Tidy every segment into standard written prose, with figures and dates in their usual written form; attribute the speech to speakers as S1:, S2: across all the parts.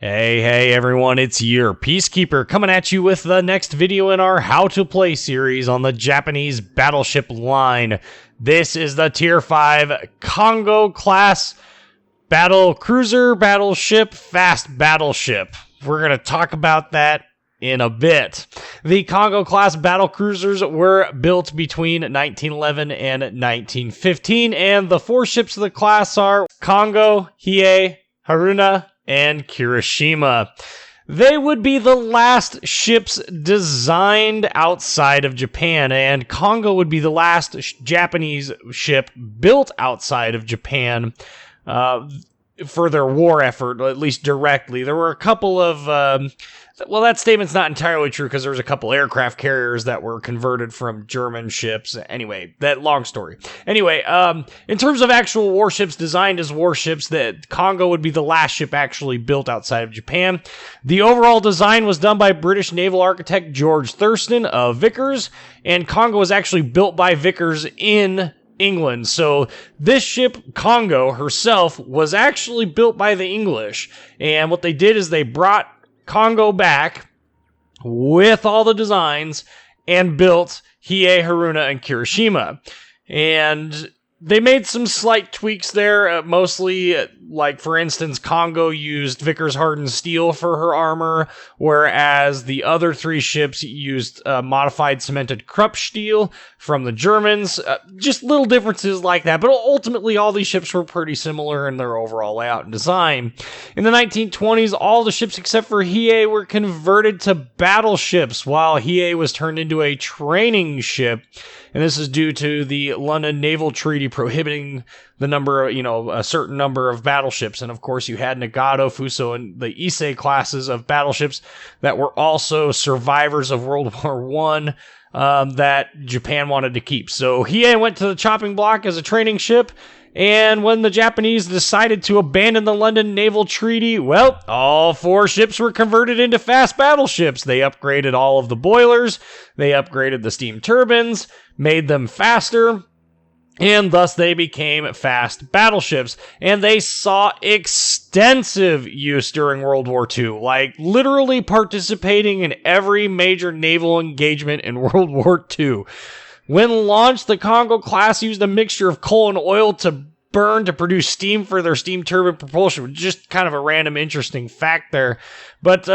S1: Hey everyone, it's your Peacekeeper coming at you with the next video in our How to Play series on the Japanese battleship line. This is the Tier 5 Kongou class Battlecruiser, battleship, fast battleship. We're going to talk about that in a bit. The Kongou class battlecruisers were built between 1911 and 1915, and the four ships of the class are Kongou, Hiei, Haruna, and Kirishima. They would be the last ships designed outside of Japan, and Kongou would be the last Japanese ship built outside of Japan for their war effort, at least directly. There were a couple of well, that statement's not entirely true because there was a couple aircraft carriers that were converted from German ships. Anyway, that long story. Anyway, in terms of actual warships designed as warships, that Kongou would be the last ship actually built outside of Japan. The overall design was done by British naval architect George Thurston of Vickers, and Kongou was actually built by Vickers in England. So this ship, Kongou herself, was actually built by the English. And what they did is they brought Kongou back with all the designs and built Hiei, Haruna, and Kirishima. And they made some slight tweaks there, mostly, like, for instance, Kongou used Vickers hardened steel for her armor, whereas the other three ships used modified cemented Krupp steel from the Germans. Just little differences like that, but ultimately all these ships were pretty similar in their overall layout and design. In the 1920s, all the ships except for Hiei were converted to battleships, while Hiei was turned into a training ship. And this is due to the London Naval Treaty prohibiting the number, a certain number of battleships. And of course, you had Nagato, Fuso, and the Issei classes of battleships that were also survivors of World War I that Japan wanted to keep. So Hiei went to the chopping block as a training ship. And when the Japanese decided to abandon the London Naval Treaty, well, all four ships were converted into fast battleships. They upgraded all of the boilers, they upgraded the steam turbines, made them faster, and thus they became fast battleships. And they saw extensive use during World War II, like literally participating in every major naval engagement in World War II. When launched, the Kongou class used a mixture of coal and oil to burn to produce steam for their steam turbine propulsion. Just kind of a random interesting fact there. But,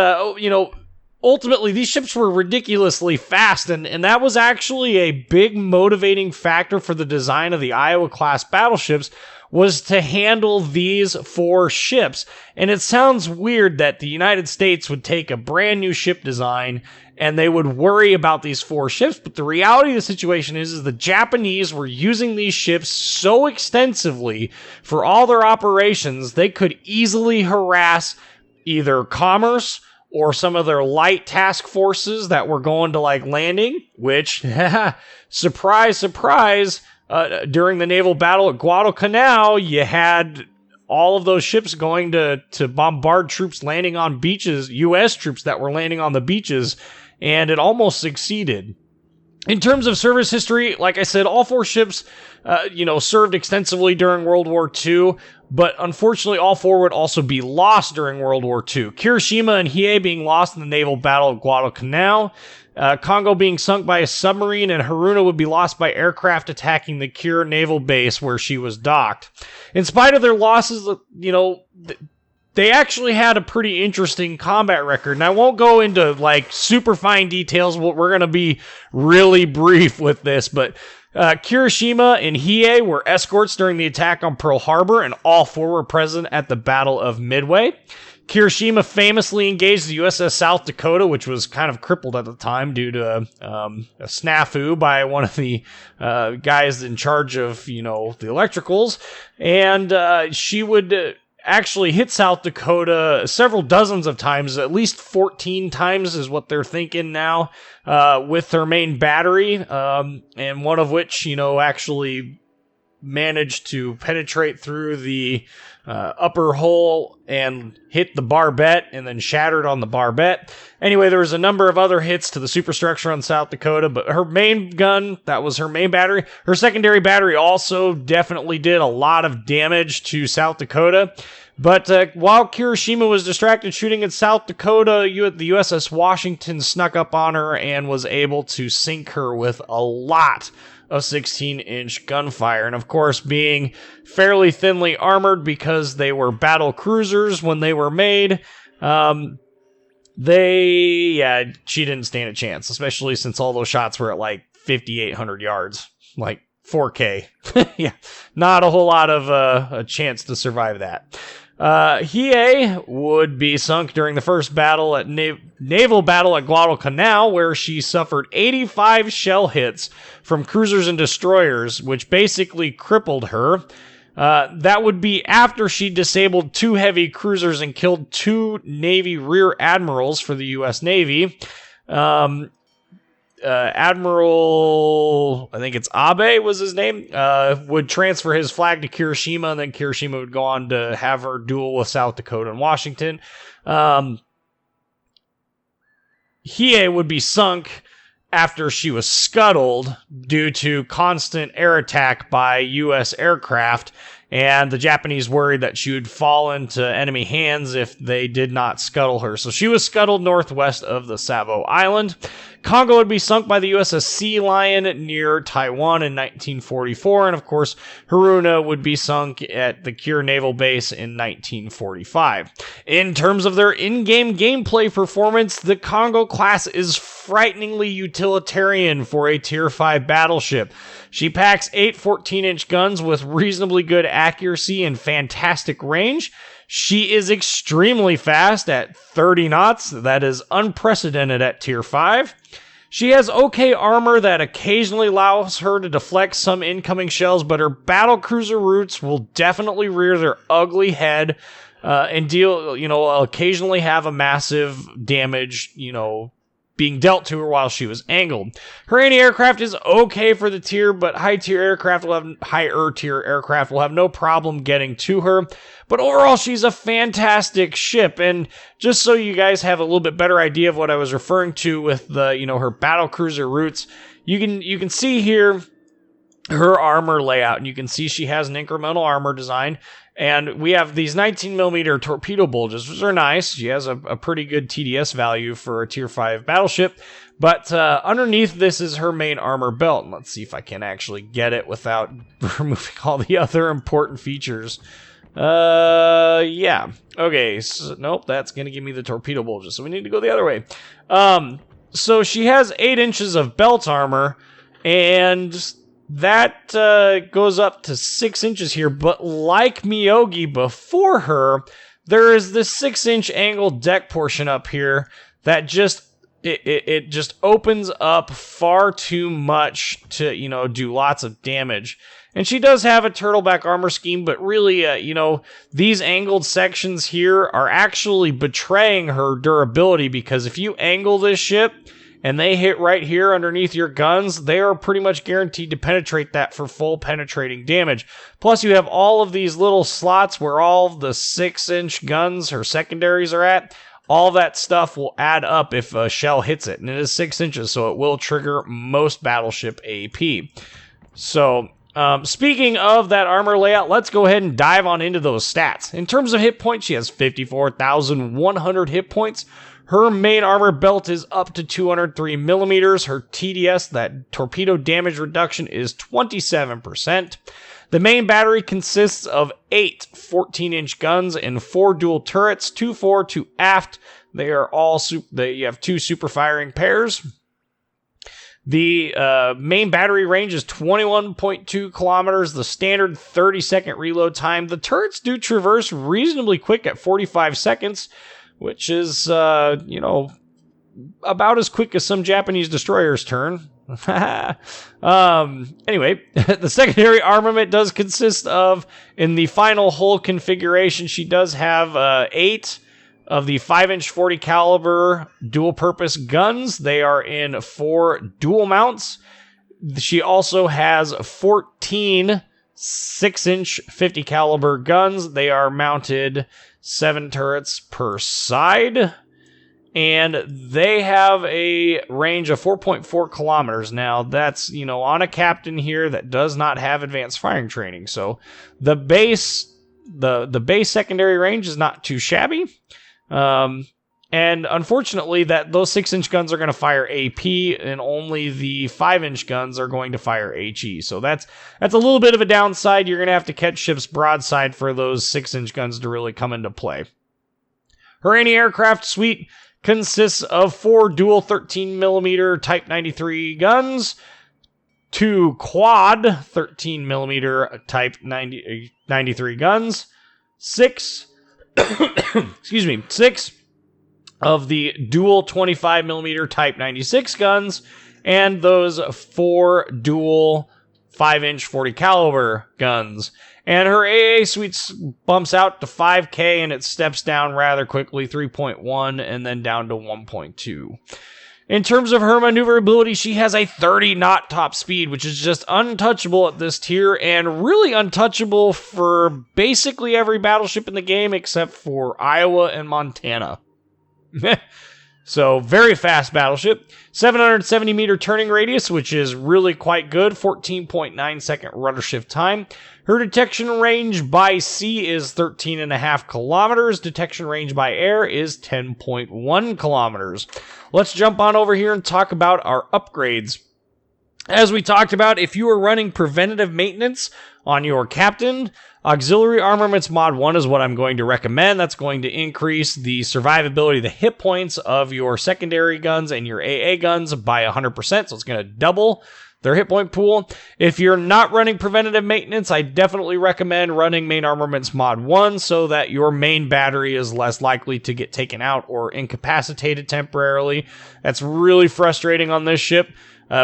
S1: ultimately, these ships were ridiculously fast, and that was actually a big motivating factor for the design of the Iowa-class battleships, was to handle these four ships. And it sounds weird that the United States would take a brand new ship design and they would worry about these four ships, but the reality of the situation is the Japanese were using these ships so extensively for all their operations, they could easily harass either commerce or some of their light task forces that were going to, landing, which, surprise, surprise, during the naval battle at Guadalcanal, you had all of those ships going to bombard troops landing on beaches, U.S. troops that were landing on the beaches, and it almost succeeded. In terms of service history, like I said, all four ships, served extensively during World War II, but unfortunately all four would also be lost during World War II. Kirishima and Hiei being lost in the naval battle at Guadalcanal, Kongou being sunk by a submarine, and Haruna would be lost by aircraft attacking the Kure naval base where she was docked. In spite of their losses, they actually had a pretty interesting combat record, and I won't go into, super fine details. We're going to be really brief with this, but Kirishima and Hiei were escorts during the attack on Pearl Harbor, and all four were present at the Battle of Midway. Kirishima famously engaged the USS South Dakota, which was kind of crippled at the time due to a snafu by one of the guys in charge of, the electricals, and she would actually hit South Dakota several dozens of times, at least 14 times is what they're thinking now, with their main battery, and one of which, actually managed to penetrate through the upper hull and hit the barbette and then shattered on the barbette. Anyway, there was a number of other hits to the superstructure on South Dakota, but her main gun, that was her main battery. Her secondary battery also definitely did a lot of damage to South Dakota. But while Kirishima was distracted shooting at South Dakota, the USS Washington snuck up on her and was able to sink her with a lot of 16-inch gunfire. And of course, being fairly thinly armored because they were battle cruisers when they were made, she didn't stand a chance, especially since all those shots were at like 5,800 yards, like 4K. Yeah, not a whole lot of a chance to survive that. Hiei would be sunk during the first battle at naval battle at Guadalcanal, where she suffered 85 shell hits from cruisers and destroyers, which basically crippled her. That would be after she disabled 2 heavy cruisers and killed 2 Navy rear admirals for the U.S. Navy. Admiral, I think it's Abe was his name, would transfer his flag to Kirishima, and then Kirishima would go on to have her duel with South Dakota and Washington. Hiei would be sunk after she was scuttled due to constant air attack by U.S. aircraft, and the Japanese worried that she would fall into enemy hands if they did not scuttle her. So she was scuttled northwest of the Savo Island. Kongou would be sunk by the USS Sea Lion near Taiwan in 1944, and of course, Haruna would be sunk at the Kure Naval Base in 1945. In terms of their in-game gameplay performance, the Kongou class is frighteningly utilitarian for a Tier 5 battleship. She packs 8 14-inch guns with reasonably good accuracy and fantastic range. She is extremely fast at 30 knots. That is unprecedented at Tier 5. She has okay armor that occasionally allows her to deflect some incoming shells, but her battlecruiser roots will definitely rear their ugly head and occasionally have a massive damage, being dealt to her while she was angled. Her anti-aircraft is okay for the tier, but higher tier aircraft will have no problem getting to her. But overall, she's a fantastic ship. And just so you guys have a little bit better idea of what I was referring to with the, her battlecruiser roots, you can see here her armor layout, and you can see she has an incremental armor design. And we have these 19mm torpedo bulges, which are nice. She has a pretty good TDS value for a Tier 5 battleship. But underneath this is her main armor belt. And let's see if I can actually get it without removing all the other important features. Yeah. Okay, so, nope, that's going to give me the torpedo bulges. So we need to go the other way. So she has 8 inches of belt armor, and that goes up to 6 inches here, but like Miyogi before her, there is this 6-inch angled deck portion up here that just it just opens up far too much to do lots of damage. And she does have a turtleback armor scheme, but really these angled sections here are actually betraying her durability, because if you angle this ship and they hit right here underneath your guns, they are pretty much guaranteed to penetrate that for full penetrating damage. Plus, you have all of these little slots where all the 6-inch guns, her secondaries, are at. All that stuff will add up if a shell hits it, and it is 6 inches, so it will trigger most battleship AP. So, speaking of that armor layout, let's go ahead and dive on into those stats. In terms of hit points, she has 54,100 hit points. Her main armor belt is up to 203 millimeters. Her TDS, that torpedo damage reduction, is 27%. The main battery consists of 8 14-inch guns and 4 dual turrets, 2 fore, 2 aft. They are all you have 2 super firing pairs. The main battery range is 21.2 kilometers, the standard 30-second reload time. The turrets do traverse reasonably quick at 45 seconds, which is, about as quick as some Japanese destroyers turn. Anyway, the secondary armament does consist of, in the final hull configuration, she does have 8 of the 5-inch 40 caliber dual-purpose guns. They are in 4 dual mounts. She also has 14 6-inch 50 caliber guns. They are mounted 7 turrets per side, and they have a range of 4.4 kilometers. Now, that's, on a captain here that does not have advanced firing training. So the base secondary range is not too shabby. And unfortunately, those 6-inch guns are going to fire AP, and only the 5-inch guns are going to fire HE. So that's a little bit of a downside. You're going to have to catch ships broadside for those 6-inch guns to really come into play. Her anti-aircraft suite consists of 4 dual 13mm Type 93 guns, 2 quad 13mm Type 93 guns, 6 of the dual 25mm Type 96 guns, and those 4 dual 5-inch 40 caliber guns. And her AA suite bumps out to 5K, and it steps down rather quickly, 3.1, and then down to 1.2. In terms of her maneuverability, she has a 30-knot top speed, which is just untouchable at this tier, and really untouchable for basically every battleship in the game except for Iowa and Montana. So, very fast battleship. 770 meter turning radius, which is really quite good. 14.9 second rudder shift time. Her detection range by sea is 13.5 kilometers. Detection range by air is 10.1 kilometers. Let's jump on over here and talk about our upgrades. As we talked about, if you are running preventative maintenance on your captain, Auxiliary Armaments Mod 1 is what I'm going to recommend. That's going to increase the survivability, the hit points of your secondary guns and your AA guns by 100%, so it's going to double their hit point pool. If you're not running preventative maintenance, I definitely recommend running Main Armaments Mod 1 so that your main battery is less likely to get taken out or incapacitated temporarily. That's really frustrating on this ship.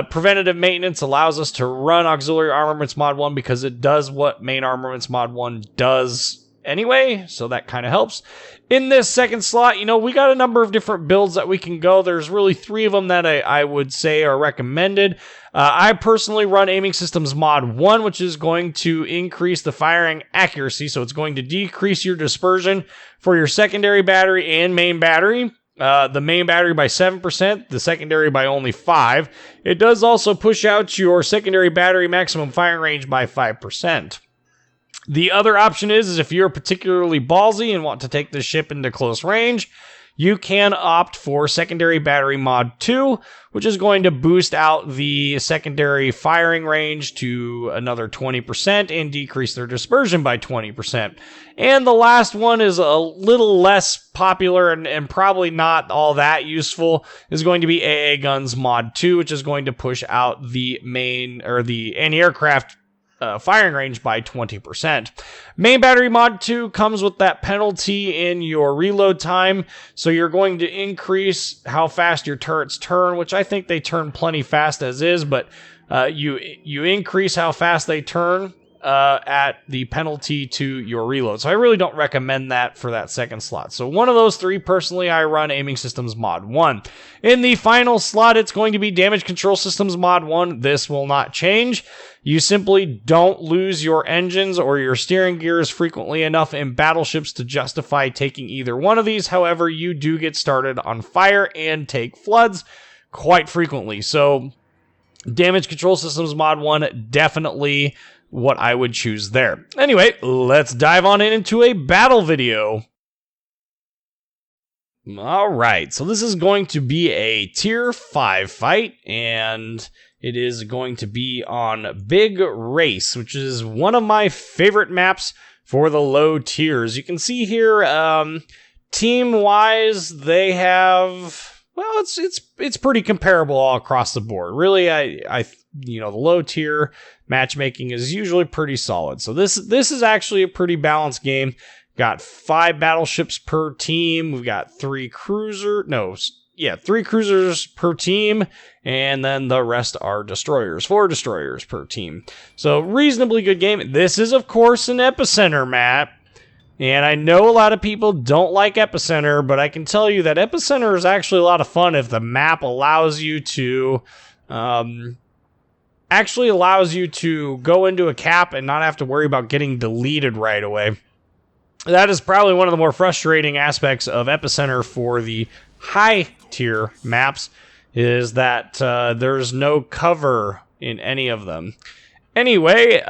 S1: Preventative maintenance allows us to run Auxiliary Armaments Mod 1 because it does what Main Armaments Mod 1 does anyway, so that kind of helps. In this second slot, we got a number of different builds that we can go. There's really 3 of them that I would say are recommended. I personally run Aiming Systems Mod 1, which is going to increase the firing accuracy, so it's going to decrease your dispersion for your secondary battery and main battery. The main battery by 7%, the secondary by only 5%. It does also push out your secondary battery maximum firing range by 5%. The other option is if you're particularly ballsy and want to take this ship into close range, you can opt for Secondary Battery Mod 2, which is going to boost out the secondary firing range to another 20% and decrease their dispersion by 20%. And the last one is a little less popular and probably not all that useful, is going to be AA Guns Mod 2, which is going to push out the main, or the anti-aircraft firing range by 20%. Main Battery Mod 2 comes with that penalty in your reload time, so you're going to increase how fast your turrets turn, which I think they turn plenty fast as is, but you increase how fast they turn at the penalty to your reload. So I really don't recommend that for that second slot. So one of those 3, personally, I run Aiming Systems Mod 1. In the final slot, it's going to be Damage Control Systems Mod 1. This will not change. You simply don't lose your engines or your steering gears frequently enough in battleships to justify taking either one of these. However, you do get started on fire and take floods quite frequently. So Damage Control Systems Mod 1, definitely what I would choose there. Anyway, let's dive on into a battle video. Alright, so this is going to be a Tier 5 fight, and it is going to be on Big Race, which is one of my favorite maps for the low tiers. You can see here, team-wise, they have, well, it's pretty comparable all across the board. Really, the low tier matchmaking is usually pretty solid. So this is actually a pretty balanced game. Got 5 battleships per team. We've got 3 cruisers per team, and then the rest are destroyers, 4 destroyers per team. So reasonably good game. This is, of course, an epicenter map, and I know a lot of people don't like epicenter, but I can tell you that epicenter is actually a lot of fun if the map allows you to actually allows you to go into a cap and not have to worry about getting deleted right away. That is probably one of the more frustrating aspects of Epicenter for the high tier maps, is that there's no cover in any of them. Anyway,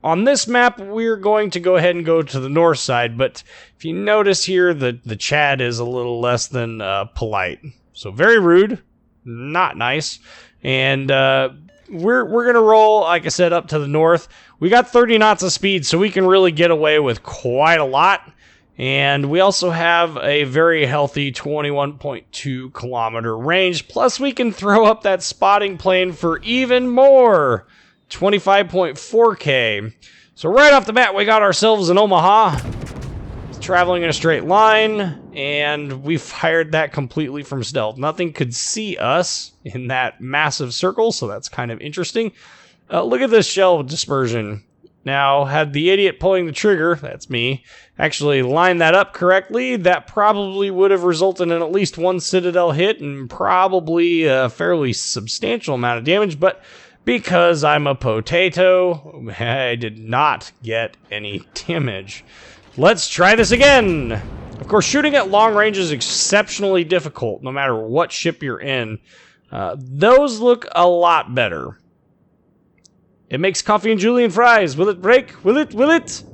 S1: on this map, we're going to go ahead and go to the north side, but if you notice here, the Chad is a little less than polite. So very rude, not nice, and we're going to roll, like I said, up to the north. We got 30 knots of speed, so we can really get away with quite a lot. And we also have a very healthy 21.2 kilometer range. Plus, we can throw up that spotting plane for even more, 25.4K. So right off the bat, we got ourselves an Omaha. It's traveling in a straight line, and we fired that completely from stealth. Nothing could see us in that massive circle, so that's kind of interesting. Look at this shell dispersion. Now, had the idiot pulling the trigger, that's me, actually lined that up correctly, that probably would have resulted in at least one Citadel hit and probably a fairly substantial amount of damage, but because I'm a potato, I did not get any damage. Let's try this again! Of course, shooting at long range is exceptionally difficult, no matter what ship you're in. Those look a lot better. It makes coffee and julienne fries. Will it break? Will it? Will it?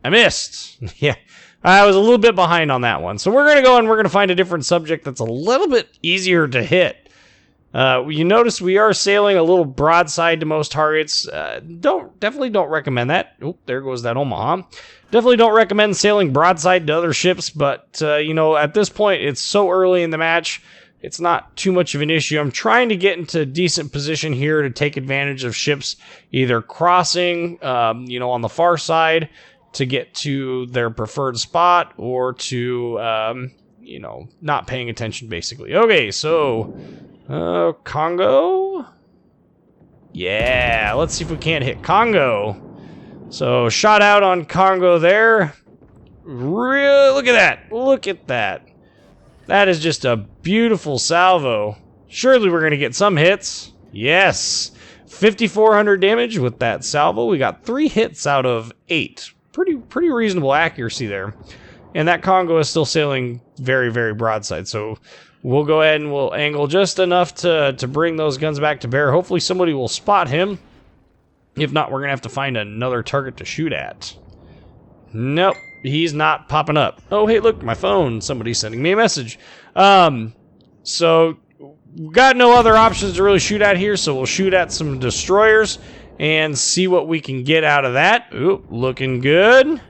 S1: I missed. Yeah, I was a little bit behind on that one. So we're going to go and we're going to find a different subject that's a little bit easier to hit. You notice we are sailing a little broadside to most targets. Definitely don't recommend that. Oh, there goes that Omaha. Definitely don't recommend sailing broadside to other ships, but, you know, at this point, it's so early in the match, it's not too much of an issue. I'm trying to get into a decent position here to take advantage of ships either crossing, you know, on the far side to get to their preferred spot, or to, you know, not paying attention, basically. Okay, so, Kongou? Yeah, let's see if we can't hit Kongou. So, shot out on Kongou there. Look at that. Look at that. That is just a beautiful salvo. Surely we're going to get some hits. Yes. 5,400 damage with that salvo. We got 3 hits out of 8. Pretty reasonable accuracy there. And that Kongou is still sailing very, very broadside. So we'll go ahead and we'll angle just enough to bring those guns back to bear. Hopefully somebody will spot him. If not, we're going to have to find another target to shoot at. Nope. He's not popping up. Oh, hey, look, my phone. Somebody's sending me a message. So, we've got no other options to really shoot at here, so we'll shoot at some destroyers and see what we can get out of that. Ooh, looking good.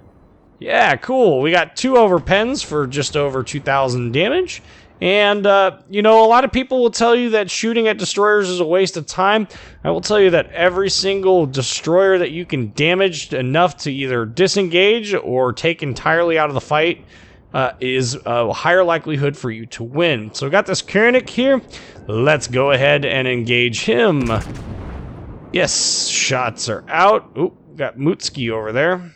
S1: Yeah, cool. We got 2 overpens for just over 2,000 damage. And, you know, a lot of people will tell you that shooting at destroyers is a waste of time. I will tell you that every single destroyer that you can damage enough to either disengage or take entirely out of the fight is a higher likelihood for you to win. So we got this Koenig here. Let's go ahead and engage him. Yes, shots are out. Oop, got Mutski over there.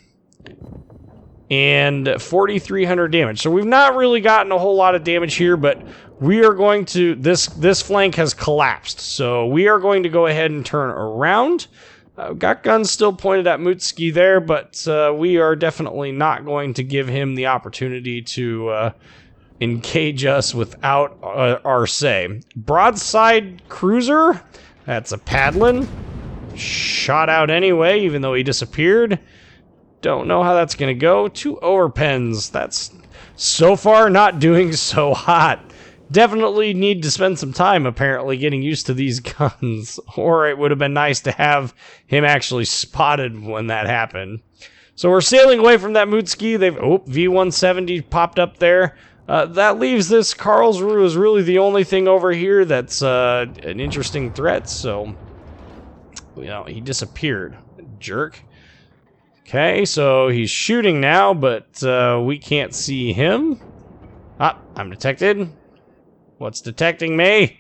S1: And 4,300 damage. So we've not really gotten a whole lot of damage here, but we are going to, this flank has collapsed. So we are going to go ahead and turn around. Got guns still pointed at Mutski there, but we are definitely not going to give him the opportunity to engage us without our say. Broadside cruiser, that's a Paddlin. Shot out anyway, even though he disappeared. Don't know how that's going to go. 2 overpens. That's so far not doing so hot. Definitely need to spend some time, apparently, getting used to these guns. Or it would have been nice to have him actually spotted when that happened. So we're sailing away from that Mutski. They've V170 popped up there. That leaves this Karlsruhe is really the only thing over here that's an interesting threat. So, you know, he disappeared. Jerk. Okay, so he's shooting now, but we can't see him. Ah, I'm detected. What's detecting me?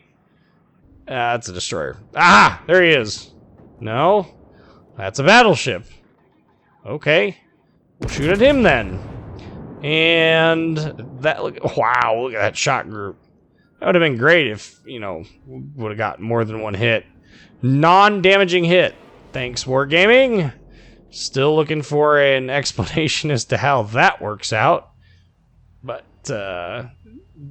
S1: That's a destroyer. Ah, there he is. No, that's a battleship. Okay, we'll shoot at him then. And that, wow, look at that shot group. That would have been great if, you know, would have got more than 1 hit. Non-damaging hit. Thanks, Wargaming. Still looking for an explanation as to how that works out. But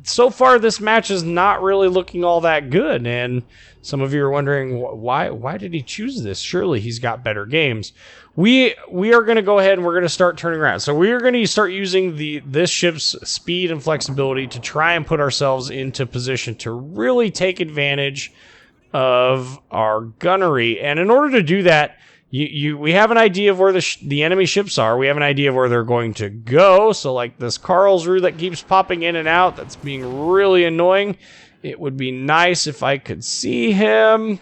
S1: so far, this match is not really looking all that good. And some of you are wondering, why did he choose this? Surely he's got better games. We are going to go ahead and we're going to start turning around. So we are going to start using this ship's speed and flexibility to try and put ourselves into position to really take advantage of our gunnery. And in order to do that, we have an idea of where the enemy ships are. We have an idea of where they're going to go. So like this Karlsruhe that keeps popping in and out, that's being really annoying. It would be nice if I could see him.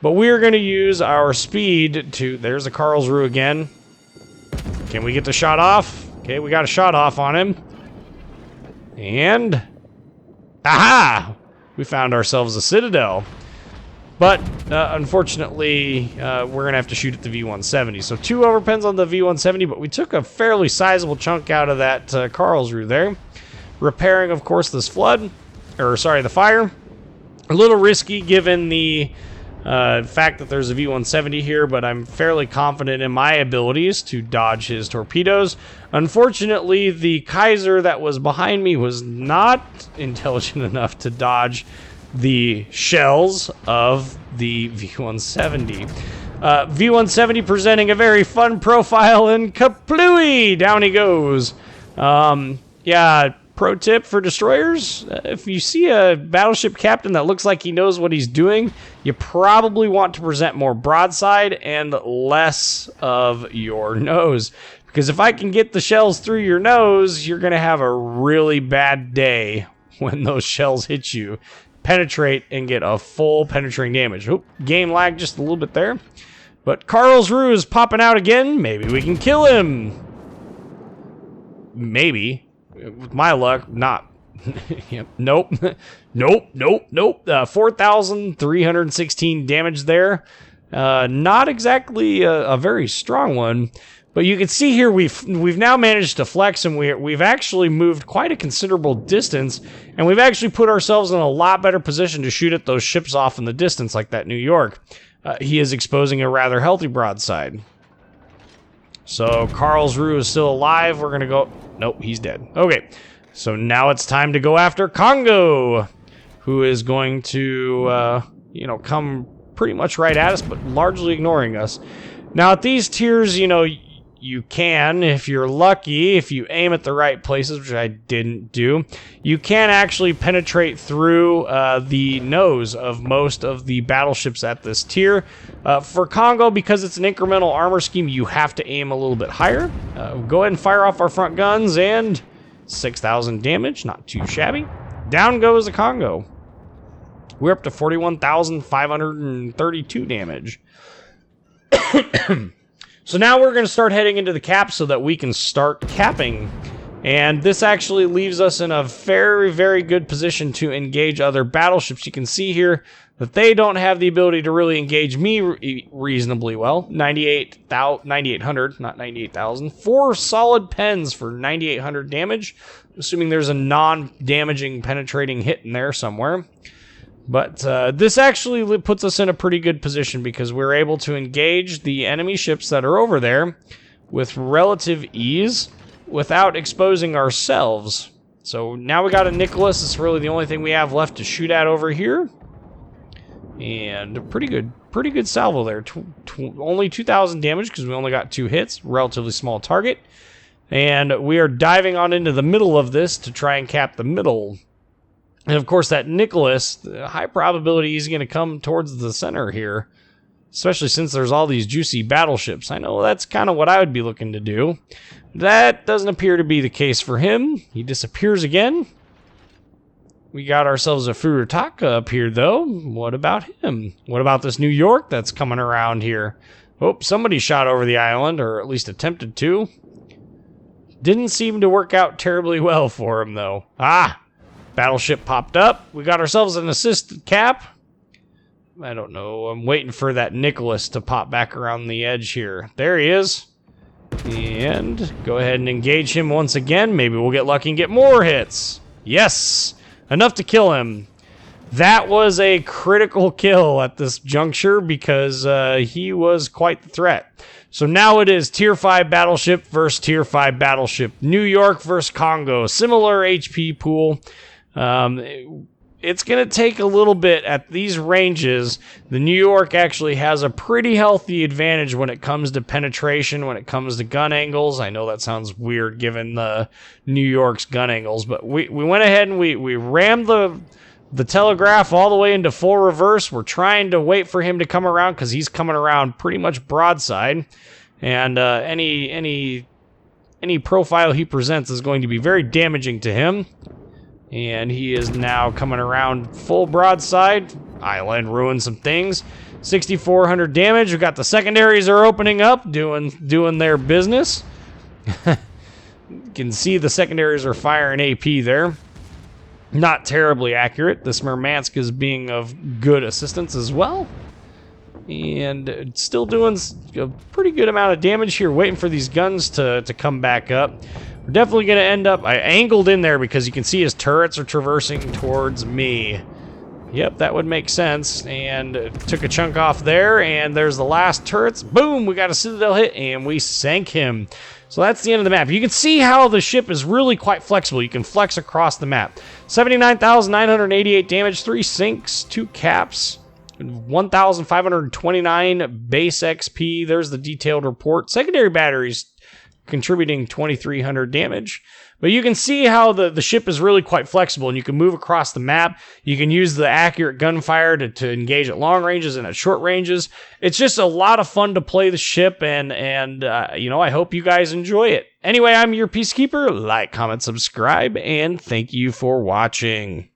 S1: But we're going to use our speed to... There's a Karlsruhe again. Can we get the shot off? Okay, we got a shot off on him. And... Aha! We found ourselves a citadel. But, unfortunately, we're going to have to shoot at the V-170. So 2 overpens on the V-170, but we took a fairly sizable chunk out of that Karlsruhe there. Repairing, of course, this flood. Or, sorry, the fire. A little risky given the... fact that there's a V-170 here, but I'm fairly confident in my abilities to dodge his torpedoes. Unfortunately, the Kaiser that was behind me was not intelligent enough to dodge the shells of the V-170. V-170 presenting a very fun profile, and kaplooey! Down he goes. Yeah, pro tip for destroyers, if you see a battleship captain that looks like he knows what he's doing, you probably want to present more broadside and less of your nose. Because if I can get the shells through your nose, you're going to have a really bad day when those shells hit you. Penetrate and get a full penetrating damage. Oop, game lag just a little bit there. But Karlsruhe is popping out again. Maybe we can kill him. Maybe. With my luck, not. Yep. Nope. Nope. 4,316 damage there. Not exactly a very strong one. But you can see here we've now managed to flex, and we've actually moved quite a considerable distance, and we've actually put ourselves in a lot better position to shoot at those ships off in the distance, like that New York. He is exposing a rather healthy broadside. So Karlsruhe is still alive. We're gonna go. Nope, he's dead. Okay, so now it's time to go after Kongou, who is going to come pretty much right at us, but largely ignoring us. Now at these tiers, you can, if you're lucky, if you aim at the right places, which I didn't do, you can actually penetrate through the nose of most of the battleships at this tier. For Kongou, because it's an incremental armor scheme, you have to aim a little bit higher. Go ahead and fire off our front guns, and 6,000 damage, not too shabby. Down goes the Kongou. We're up to 41,532 damage. So now we're going to start heading into the cap so that we can start capping. And this actually leaves us in a very, very good position to engage other battleships. You can see here that they don't have the ability to really engage me reasonably well. 9,800, not 98,000. 4 solid pens for 9,800 damage, assuming there's a non-damaging penetrating hit in there somewhere. But this actually puts us in a pretty good position because we're able to engage the enemy ships that are over there with relative ease without exposing ourselves. So now we got a Nicholas. It's really the only thing we have left to shoot at over here. And pretty good salvo there. Only 2,000 damage because we only got 2 hits. Relatively small target. And we are diving on into the middle of this to try and cap the middle. And of course that Nicholas, the high probability he's going to come towards the center here, especially since there's all these juicy battleships. I know that's kind of what I would be looking to do. That doesn't appear to be the case for him. He disappears again. We got ourselves a Furutaka up here though. What about him? What about this New York that's coming around here? Oh, somebody shot over the island, or at least attempted to. Didn't seem to work out terribly well for him though. Ah! Battleship popped up. We got ourselves an assisted cap. I don't know. I'm waiting for that Nicholas to pop back around the edge here. There he is. And go ahead and engage him once again. Maybe we'll get lucky and get more hits. Yes! Enough to kill him. That was a critical kill at this juncture because he was quite the threat. So now it is Tier 5 Battleship versus Tier 5 Battleship. New York versus Congo. Similar HP pool. It's going to take a little bit at these ranges. The New York actually has a pretty healthy advantage when it comes to penetration, when it comes to gun angles. I know that sounds weird given the New York's gun angles, but we went ahead and we rammed the telegraph all the way into full reverse. We're trying to wait for him to come around because he's coming around pretty much broadside. And any profile he presents is going to be very damaging to him. And he is now coming around full broadside. Island ruined some things. 6,400 damage. We've got the secondaries are opening up, doing their business. You can see the secondaries are firing AP there. Not terribly accurate. This Murmansk is being of good assistance as well. And still doing a pretty good amount of damage here, waiting for these guns to come back up. We're definitely going to end up... I angled in there because you can see his turrets are traversing towards me. Yep, that would make sense. And took a chunk off there, and there's the last turrets. Boom! We got a Citadel hit, and we sank him. So that's the end of the map. You can see how the ship is really quite flexible. You can flex across the map. 79,988 damage, 3 sinks, 2 caps, 1,529 base XP. There's the detailed report. Secondary batteries contributing 2,300 damage. But you can see how the ship is really quite flexible, and you can move across the map. You can use the accurate gunfire to engage at long ranges and at short ranges. It's just a lot of fun to play the ship, and you know, I hope you guys enjoy it. Anyway, I'm your Peacekeeper. Like, comment, subscribe, and thank you for watching.